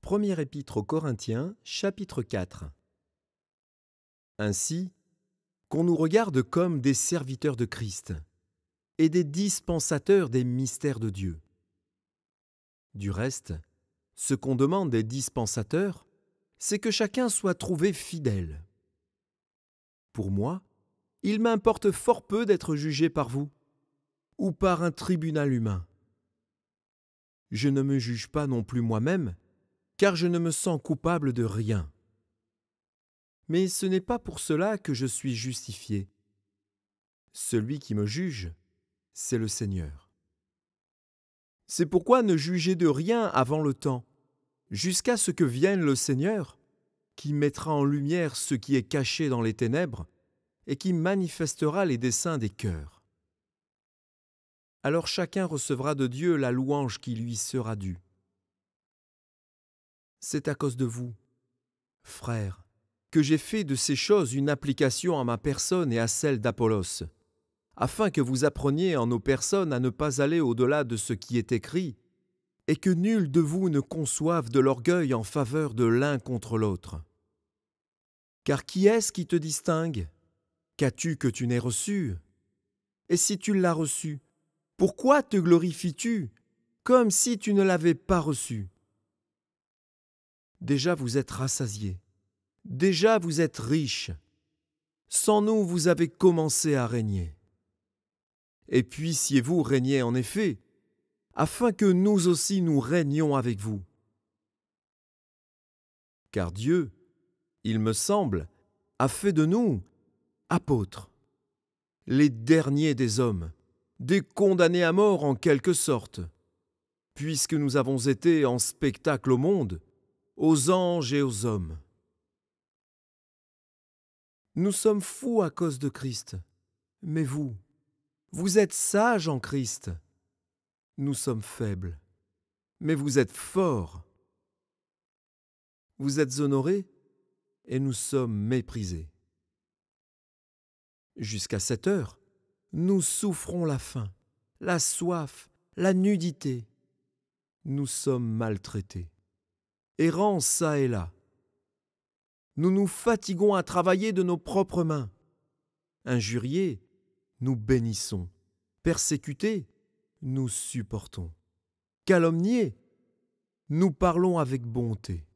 Première épître aux Corinthiens, chapitre 4. Ainsi, qu'on nous regarde comme des serviteurs de Christ et des dispensateurs des mystères de Dieu. Du reste, ce qu'on demande des dispensateurs, c'est que chacun soit trouvé fidèle. Pour moi, il m'importe fort peu d'être jugé par vous ou par un tribunal humain. Je ne me juge pas non plus moi-même, car je ne me sens coupable de rien. Mais ce n'est pas pour cela que je suis justifié. Celui qui me juge, c'est le Seigneur. C'est pourquoi ne jugez de rien avant le temps, jusqu'à ce que vienne le Seigneur, qui mettra en lumière ce qui est caché dans les ténèbres et qui manifestera les desseins des cœurs. Alors chacun recevra de Dieu la louange qui lui sera due. C'est à cause de vous, frères, que j'ai fait de ces choses une application à ma personne et à celle d'Apollos, afin que vous appreniez en nos personnes à ne pas aller au-delà de ce qui est écrit, et que nul de vous ne conçoive de l'orgueil en faveur de l'un contre l'autre. Car qui est-ce qui te distingue? Qu'as-tu que tu n'aies reçu? Et si tu l'as reçu, pourquoi te glorifies-tu, comme si tu ne l'avais pas reçu? Déjà vous êtes rassasiés, déjà vous êtes riches. Sans nous, vous avez commencé à régner. Et puissiez-vous régner en effet, afin que nous aussi nous régnions avec vous. Car Dieu, il me semble, a fait de nous apôtres, les derniers des hommes, des condamnés à mort en quelque sorte, puisque nous avons été en spectacle au monde, aux anges et aux hommes. Nous sommes fous à cause de Christ, mais vous êtes sages en Christ. Nous sommes faibles, mais vous êtes forts. Vous êtes honorés, et nous sommes méprisés. Jusqu'à cette heure, nous souffrons la faim, la soif, la nudité. Nous sommes maltraités, errants çà et là. Nous nous fatiguons à travailler de nos propres mains. Injuriés, nous bénissons. Persécutés, nous supportons. Calomniés, nous parlons avec bonté.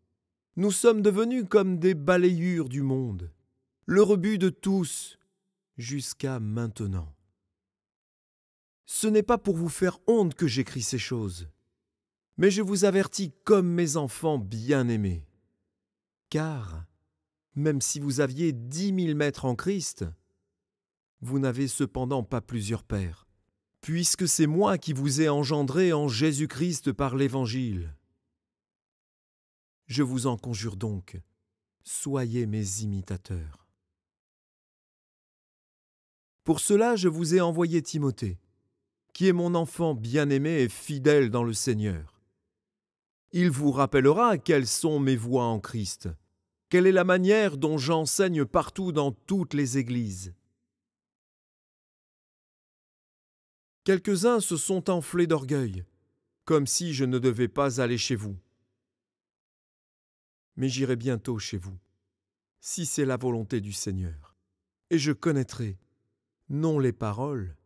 Nous sommes devenus comme des balayures du monde, le rebut de tous, jusqu'à maintenant. Ce n'est pas pour vous faire honte que j'écris ces choses, mais je vous avertis comme mes enfants bien-aimés. Car, même si vous aviez 10 000 maîtres en Christ, vous n'avez cependant pas plusieurs pères, puisque c'est moi qui vous ai engendré en Jésus-Christ par l'Évangile. Je vous en conjure donc, soyez mes imitateurs. Pour cela, je vous ai envoyé Timothée, qui est mon enfant bien-aimé et fidèle dans le Seigneur. Il vous rappellera quelles sont mes voies en Christ, quelle est la manière dont j'enseigne partout dans toutes les églises. Quelques-uns se sont enflés d'orgueil, comme si je ne devais pas aller chez vous. Mais j'irai bientôt chez vous, si c'est la volonté du Seigneur, et je connaîtrai, non les paroles,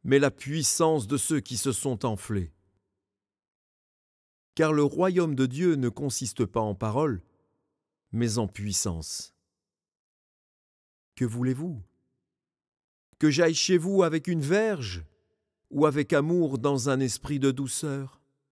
mais la puissance de ceux qui se sont enflés. Car le royaume de Dieu ne consiste pas en paroles, mais en puissance. Que voulez-vous? Que j'aille chez vous avec une verge ou avec amour dans un esprit de douceur?